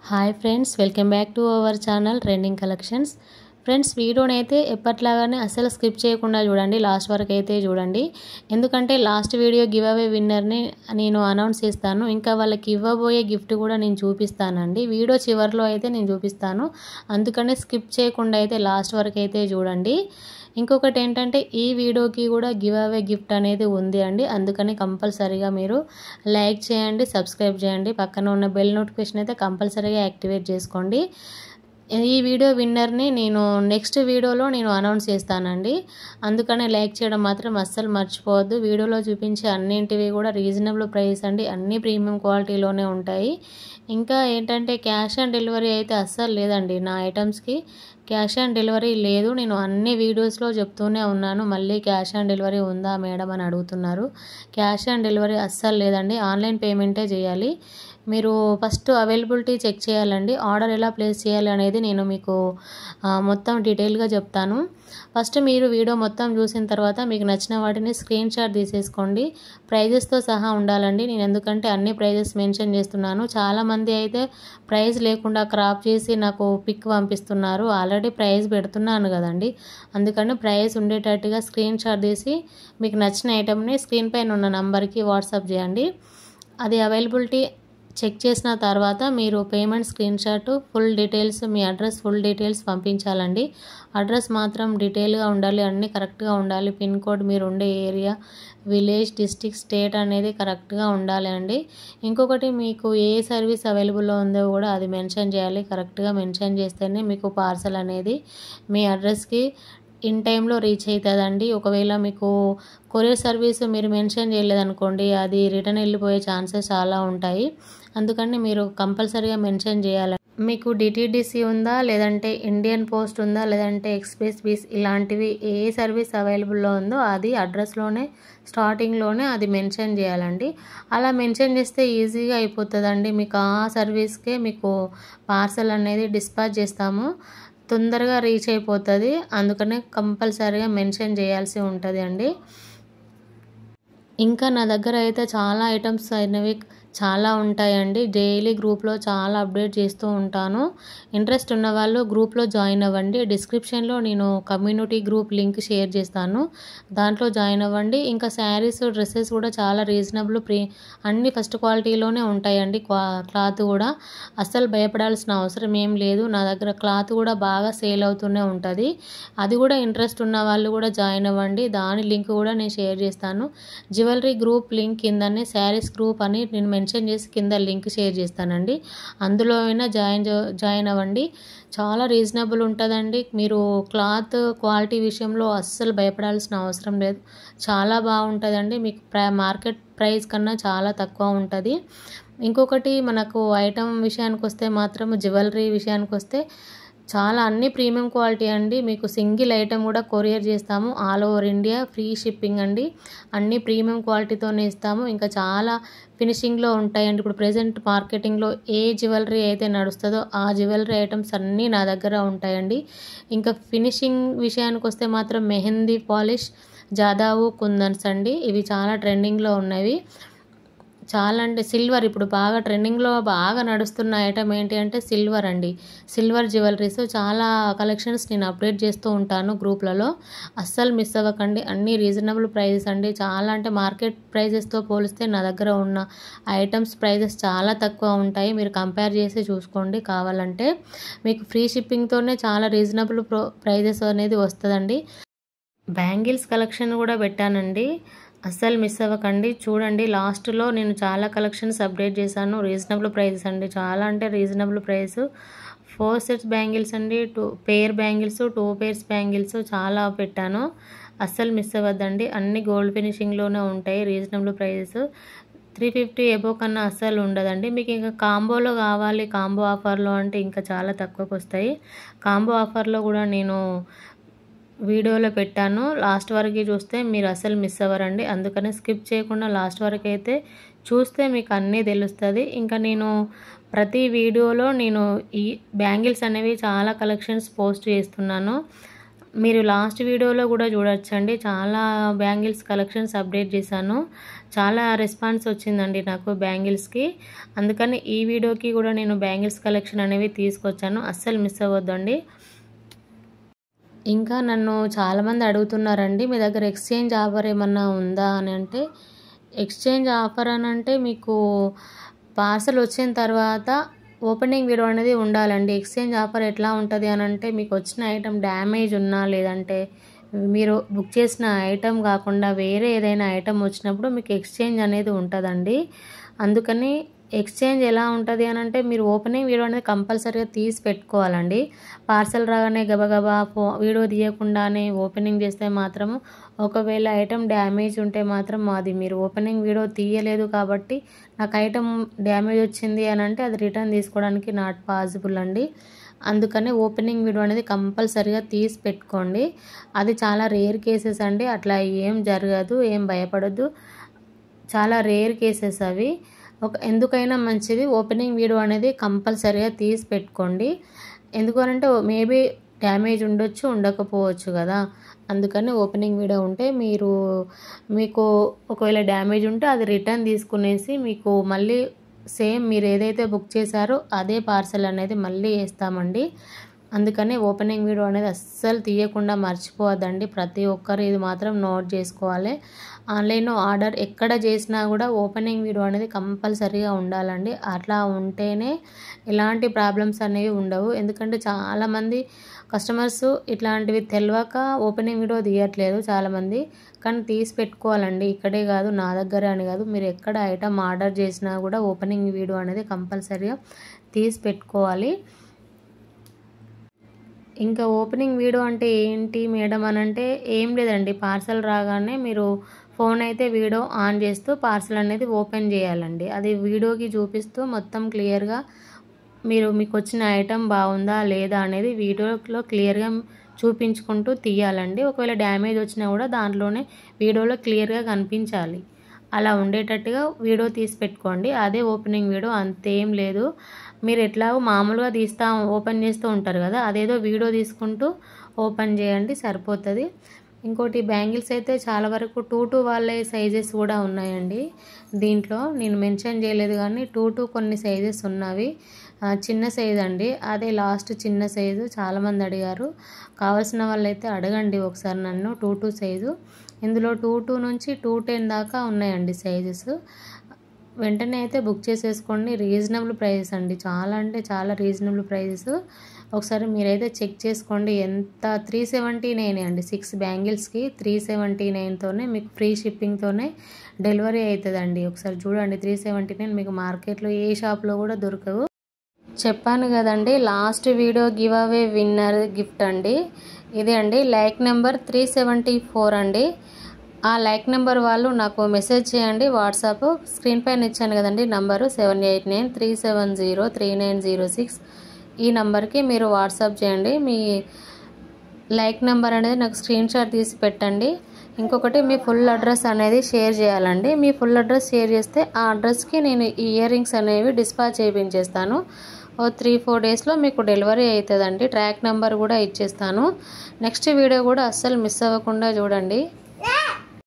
Hi friends, welcome back to our channel trending collections. Friends, వీడియోని అయితే ఎప్పట్లాగానే అసలు skip చేయకుండా చూడండి, లాస్ట్ వరకు అయితే చూడండి. ఎందుకంటే లాస్ట్ వీడియో గివ్ అవే విన్నర్ని నేను అనౌన్స్ చేస్తాను. ఇంకా వాళ్ళకి ఇవ్వబోయే గిఫ్ట్ కూడా నేను చూపిస్తానండి. వీడియో చివరిలో అయితే నేను చూపిస్తాను, అందుకనే స్కిప్ చేయకుండా అయితే లాస్ట్ వరకు అయితే చూడండి. ఇంకొకటి ఏంటంటే ఈ వీడియోకి కూడా గివ్ అవే గిఫ్ట్ అనేది ఉంది అండి, అందుకని కంపల్సరీగా మీరు లైక్ చేయండి, సబ్స్క్రైబ్ చేయండి, పక్కన ఉన్న బెల్ నోటిఫికేషన్ అయితే కంపల్సరీగా యాక్టివేట్ చేసుకోండి. ఈ వీడియో విన్నర్ని నేను నెక్స్ట్ వీడియోలో నేను అనౌన్స్ చేస్తానండి, అందుకనే లైక్ చేయడం మాత్రం అస్సలు మర్చిపోవద్దు. వీడియోలో చూపించే అన్నింటివి కూడా రీజనబుల్ ప్రైస్ అండి, అన్ని ప్రీమియం క్వాలిటీలోనే ఉంటాయి. ఇంకా ఏంటంటే క్యాష్ ఆన్ డెలివరీ అయితే అస్సలు లేదండి, నా ఐటమ్స్కి క్యాష్ ఆన్ డెలివరీ లేదు. నేను అన్ని వీడియోస్లో చెప్తూనే ఉన్నాను, మళ్ళీ క్యాష్ ఆన్ డెలివరీ ఉందా మేడం అని అడుగుతున్నారు. క్యాష్ ఆన్ డెలివరీ అస్సలు లేదండి, ఆన్లైన్ పేమెంటే చేయాలి. మీరు ఫస్ట్ అవైలబిలిటీ చెక్ చేయాలండి, ఆర్డర్ ఎలా ప్లేస్ చేయాలి అనేది నేను మీకు మొత్తం డీటెయిల్గా చెప్తాను. ఫస్ట్ మీరు వీడియో మొత్తం చూసిన తర్వాత మీకు నచ్చిన వాటిని స్క్రీన్ షాట్ తీసేసుకోండి, ప్రైజెస్తో సహా ఉండాలండి. నేను ఎందుకంటే అన్ని ప్రైజెస్ మెన్షన్ చేస్తున్నాను. చాలామంది అయితే ప్రైస్ లేకుండా క్రాప్ చేసి నాకు పిక్ పంపిస్తున్నారు, ఆల్రెడీ ప్రైస్ పెడుతున్నాను కదండి, అందుకని ప్రైస్ ఉండేటట్టుగా స్క్రీన్ షాట్ తీసి మీకు నచ్చిన ఐటెంని స్క్రీన్ పైన ఉన్న నంబర్కి వాట్సాప్ చేయండి. అది అవైలబిలిటీ చెక్ చేసిన తర్వాత మీరు payment screenshot, full details, మీ అడ్రస్ ఫుల్ డీటెయిల్స్ పంపించాలండి. అడ్రస్ మాత్రం డీటెయిల్గా ఉండాలి, అన్నీ కరెక్ట్గా ఉండాలి. పిన్ కోడ్, మీరు ఉండే ఏరియా, విలేజ్, డిస్ట్రిక్ట్, స్టేట్ అనేది కరెక్ట్గా ఉండాలి అండి. ఇంకొకటి మీకు ఏ సర్వీస్ అవైలబుల్లో ఉందో కూడా అది మెన్షన్ చేయాలి. కరెక్ట్గా మెన్షన్ చేస్తేనే మీకు పార్సల్ అనేది మీ అడ్రస్కి ఇన్ టైంలో రీచ్ అవుతుందండి. ఒకవేళ మీకు కొరియర్ సర్వీస్ మీరు మెన్షన్ చేయలేదనుకోండి, అది రిటర్న్ వెళ్ళిపోయే ఛాన్సెస్ చాలా ఉంటాయి, అందుకని మీరు కంపల్సరీగా మెన్షన్ చేయాలి. మీకు డిటీడీసీ ఉందా, లేదంటే ఇండియన్ పోస్ట్ ఉందా, లేదంటే ఎక్స్ప్రెస్ బీస్, ఇలాంటివి ఏ సర్వీస్ అవైలబుల్లో ఉందో అది అడ్రస్లోనే స్టార్టింగ్లోనే అది మెన్షన్ చేయాలండి. అలా మెన్షన్ చేస్తే ఈజీగా అయిపోతుందండి, మీకు ఆ సర్వీస్కే మీకు పార్సల్ అనేది డిస్పాచ్ చేస్తాము, తొందరగా రీచ్ అయిపోతుంది. అందుకనే కంపల్సరీగా మెన్షన్ చేయాల్సి ఉంటుంది అండి. ఇంకా నా దగ్గర అయితే చాలా ఐటమ్స్ అయినవి చాలా ఉంటాయండి, డైలీ గ్రూప్లో చాలా అప్డేట్ చేస్తూ ఉంటాను. ఇంట్రెస్ట్ ఉన్న వాళ్ళు గ్రూప్లో జాయిన్ అవ్వండి. డిస్క్రిప్షన్లో నేను కమ్యూనిటీ గ్రూప్ లింక్ షేర్ చేస్తాను, దాంట్లో జాయిన్ అవ్వండి. ఇంకా శారీస్, డ్రెస్సెస్ కూడా చాలా రీజనబుల్, అన్ని ఫస్ట్ క్వాలిటీలోనే ఉంటాయండి. క్లాత్ కూడా అస్సలు భయపడాల్సిన అవసరం ఏం లేదు, నా దగ్గర క్లాత్ కూడా బాగా సేల్ అవుతూనే ఉంటుంది. అది కూడా ఇంట్రెస్ట్ ఉన్న వాళ్ళు కూడా జాయిన్ అవ్వండి, దాని లింక్ కూడా నేను షేర్ చేస్తాను. జ్యువెలరీ గ్రూప్ లింక్ కిందనే శారీస్ గ్రూప్ అని నేను మెన్షన్ చేసి కింద లింక్ షేర్ చేస్తానండి, అందులో అయినా జాయిన్ అవ్వండి. చాలా రీజనబుల్ ఉంటుందండి. మీరు క్లాత్ క్వాలిటీ విషయంలో అస్సలు భయపడాల్సిన అవసరం లేదు, చాలా బాగుంటుందండి. మీకు మార్కెట్ ప్రైస్ కన్నా చాలా తక్కువ ఉంటుంది. ఇంకొకటి మనకు ఐటమ్ విషయానికి వస్తే మాత్రం, జ్యువెలరీ విషయానికి వస్తే చాలా అన్ని ప్రీమియం క్వాలిటీ అండి. మీకు సింగిల్ ఐటెం కూడా కొరియర్ చేస్తాము, all over India free shipping అండి. అన్ని ప్రీమియం క్వాలిటీతోనే ఇస్తాము. ఇంకా చాలా ఫినిషింగ్లో ఉంటాయండి. ఇప్పుడు ప్రెజెంట్ మార్కెటింగ్లో ఏ జ్యువెలరీ అయితే నడుస్తుందో ఆ జ్యువెలరీ ఐటమ్స్ అన్నీ నా దగ్గర ఉంటాయండి. ఇంకా ఫినిషింగ్ విషయానికి వస్తే మాత్రం మెహందీ పాలిష్, జాదావు, కుందన్స్ అండి, ఇవి చాలా ట్రెండింగ్లో ఉన్నవి. చాలా అంటే సిల్వర్, ఇప్పుడు బాగా ట్రెండింగ్లో బాగా నడుస్తున్న ఐటమ్ ఏంటి అంటే సిల్వర్ అండి. సిల్వర్ జ్యువెలరీస్ చాలా కలెక్షన్స్ నేను అప్డేట్ చేస్తూ ఉంటాను గ్రూప్లలో, అస్సలు మిస్ అవ్వకండి. అన్ని రీజనబుల్ ప్రైజెస్ అండి, చాలా అంటే మార్కెట్ ప్రైజెస్తో పోలిస్తే నా దగ్గర ఉన్న ఐటమ్స్ ప్రైజెస్ చాలా తక్కువ ఉంటాయి. మీరు కంపేర్ చేసి చూసుకోండి, కావాలంటే మీకు ఫ్రీ షిప్పింగ్తోనే చాలా రీజనబుల్ ప్రైజెస్ అనేది వస్తుందండి. బ్యాంగిల్స్ కలెక్షన్ కూడా పెట్టానండి, అస్సలు మిస్ అవ్వకండి. చూడండి, లాస్ట్లో నేను చాలా కలెక్షన్స్ అప్డేట్ చేశాను, రీజనబుల్ ప్రైజెస్ అండి, చాలా అంటే రీజనబుల్ ప్రైస్. 4 సెట్స్ బ్యాంగిల్స్ అండి, 2 పేర్ బ్యాంగిల్స్, 2 పేర్స్ బ్యాంగిల్స్ చాలా పెట్టాను, అస్సలు మిస్ అవ్వద్దండి. అన్ని గోల్డ్ ఫినిషింగ్లోనే ఉంటాయి, రీజనబుల్ ప్రైజెస్. 350 ఎబో కన్నా అస్సలు ఉండదండి. మీకు ఇంకా కాంబోలో కావాలి, కాంబో ఆఫర్లో అంటే ఇంకా చాలా తక్కువకి వస్తాయి. కాంబో ఆఫర్లో కూడా నేను వీడియోలో పెట్టాను, లాస్ట్ వరకు చూస్తే మీరు అసలు మిస్ అవ్వరండి, అందుకని స్కిప్ చేయకుండా లాస్ట్ వరకు అయితే చూస్తే మీకు అన్నీ తెలుస్తుంది. ఇంకా నేను ప్రతి వీడియోలో నేను ఈ బ్యాంగిల్స్ అనేవి చాలా కలెక్షన్స్ పోస్ట్ చేస్తున్నాను. మీరు లాస్ట్ వీడియోలో కూడా చూడొచ్చండి, చాలా బ్యాంగిల్స్ కలెక్షన్స్ అప్డేట్ చేశాను. చాలా రెస్పాన్స్ వచ్చిందండి నాకు బ్యాంగిల్స్కి. అందుకని ఈ వీడియోకి కూడా నేను బ్యాంగిల్స్ కలెక్షన్ అనేవి తీసుకొచ్చాను, అస్సలు మిస్ అవ్వద్దండి. ఇంకా నన్ను చాలామంది అడుగుతున్నారండి, మీ దగ్గర ఎక్స్చేంజ్ ఆఫర్ ఏమన్నా ఉందా అని. అంటే ఎక్స్చేంజ్ ఆఫర్ అని అంటే మీకు పార్సల్ వచ్చిన తర్వాత ఓపెనింగ్ వీడియో అనేది ఉండాలండి. ఎక్స్చేంజ్ ఆఫర్ ఎట్లా ఉంటుంది అని అంటే, మీకు వచ్చిన ఐటెం డ్యామేజ్ ఉన్నా, లేదంటే మీరు బుక్ చేసిన ఐటెం కాకుండా వేరే ఏదైనా ఐటెం వచ్చినప్పుడు మీకు ఎక్స్చేంజ్ అనేది ఉంటుందండి. అందుకని ఎక్స్చేంజ్ ఎలా ఉంటుంది అని అంటే, మీరు ఓపెనింగ్ వీడియో అనేది కంపల్సరీగా తీసి పెట్టుకోవాలండి. పార్సల్ రాగానే గబగబా వీడియో తీయకుండానే ఓపెనింగ్ చేస్తే మాత్రము, ఒకవేళ ఐటెం డ్యామేజ్ ఉంటే మాత్రం అది మీరు ఓపెనింగ్ వీడియో తీయలేదు కాబట్టి నాకు ఐటెం డ్యామేజ్ వచ్చింది అని అంటే అది రిటర్న్ తీసుకోవడానికి నాట్ పాసిబుల్ అండి. అందుకని ఓపెనింగ్ వీడియో అనేది కంపల్సరీగా తీసి పెట్టుకోండి. అది చాలా రేర్ కేసెస్ అండి, అట్లా ఏం జరగదు, ఏం భయపడద్దు. చాలా రేర్ కేసెస్ అవి. ఎందుకైనా మంచిది ఓపెనింగ్ వీడియో అనేది కంపల్సరీగా తీసి పెట్టుకోండి. ఎందుకనంటే మేబీ డ్యామేజ్ ఉండొచ్చు, ఉండకపోవచ్చు కదా. అందుకని ఓపెనింగ్ వీడియో ఉంటే మీకు ఒకవేళ డ్యామేజ్ ఉంటే అది రిటర్న్ తీసుకునేసి మీకు మళ్ళీ సేమ్ మీరు ఏదైతే బుక్ చేశారో అదే పార్సల్ అనేది మళ్ళీ వేస్తామండి. అందుకని ఓపెనింగ్ వీడియో అనేది అస్సలు తీయకుండా మర్చిపోవద్దండి. ప్రతి ఒక్కరు ఇది మాత్రం నోట్ చేసుకోవాలి. ఆన్లైన్లో ఆర్డర్ ఎక్కడ చేసినా కూడా ఓపెనింగ్ వీడియో అనేది కంపల్సరీగా ఉండాలండి. అట్లా ఉంటేనే ఎలాంటి ప్రాబ్లమ్స్ అనేవి ఉండవు. ఎందుకంటే చాలామంది కస్టమర్స్ ఇట్లాంటివి తెలియక ఓపెనింగ్ వీడియో తీయట్లేదు చాలామంది. కానీ తీసి పెట్టుకోవాలండి. ఇక్కడే కాదు, నా దగ్గరే అని కాదు, మీరు ఎక్కడ ఐటమ్ ఆర్డర్ చేసినా కూడా ఓపెనింగ్ వీడియో అనేది కంపల్సరీగా తీసి పెట్టుకోవాలి. ఇంకా ఓపెనింగ్ వీడియో అంటే ఏంటి మేడం అని అంటే, ఏం లేదండి, పార్సల్ రాగానే మీరు ఫోన్ అయితే వీడియో ఆన్ చేస్తూ పార్సల్ అనేది ఓపెన్ చేయాలండి. అది వీడియోకి చూపిస్తూ మొత్తం క్లియర్గా మీకు వచ్చిన ఐటెం బాగుందా లేదా అనేది వీడియోలో క్లియర్గా చూపించుకుంటూ తీయాలండి. ఒకవేళ డ్యామేజ్ వచ్చినా కూడా దాంట్లోనే వీడియోలో క్లియర్గా కనిపించాలి. అలా ఉండేటట్టుగా వీడియో తీసి పెట్టుకోండి. అదే ఓపెనింగ్ వీడియో, అంతేం లేదు. మీరు ఎట్లాగో మామూలుగా ఓపెన్ చేస్తూ ఉంటారు కదా, అదేదో వీడియో తీసుకుంటూ ఓపెన్ చేయండి, సరిపోతుంది. ఇంకోటి బ్యాంగిల్స్ అయితే చాలా వరకు 2 వాళ్ళే సైజెస్ కూడా ఉన్నాయండి. దీంట్లో నేను మెన్షన్ చేయలేదు కానీ 2 కొన్ని సైజెస్ ఉన్నవి. చిన్న సైజ్ అండి, అదే లాస్ట్ చిన్న సైజు. చాలామంది అడిగారు, కావాల్సిన వాళ్ళైతే అడగండి ఒకసారి నన్ను. 2 సైజు, ఇందులో 2 నుంచి 210 దాకా ఉన్నాయండి సైజెస్. వెంటనే అయితే బుక్ చేసేసుకోండి. రీజనబుల్ ప్రైజెస్ అండి, చాలా అంటే చాలా రీజనబుల్ ప్రైజెస్. ఒకసారి మీరైతే చెక్ చేసుకోండి. ఎంత 379 అండి, 6 బ్యాంగిల్స్కి 379తోనే మీకు ఫ్రీ షిప్పింగ్తోనే డెలివరీ అవుతుందండి. ఒకసారి చూడండి, 379 మీకు మార్కెట్లో ఏ షాప్లో కూడా దొరకవు. చెప్పాను కదండి, last video give away winner gift అండి ఇదే అండి. లైక్ నెంబర్ 374 అండి. ఆ లైక్ నెంబర్ వాళ్ళు నాకు మెసేజ్ చేయండి. వాట్సాప్ స్క్రీన్ పైన ఇచ్చాను కదండి నంబరు, 7893703906. ఈ నంబర్కి మీరు వాట్సాప్ చేయండి. మీ లైక్ నెంబర్ అనేది నాకు స్క్రీన్ షాట్ తీసి పెట్టండి. ఇంకొకటి, మీ ఫుల్ అడ్రస్ అనేది షేర్ చేయాలండి. మీ ఫుల్ అడ్రస్ షేర్ చేస్తే ఆ అడ్రస్కి నేను ఈ ఇయర్ రింగ్స్ అనేవి డిస్పాచ్ చేయించేస్తాను. 3-4 డేస్లో మీకు డెలివరీ అవుతుందండి. ట్రాక్ నెంబర్ కూడా ఇచ్చేస్తాను. నెక్స్ట్ వీడియో కూడా అస్సలు మిస్ అవ్వకుండా చూడండి.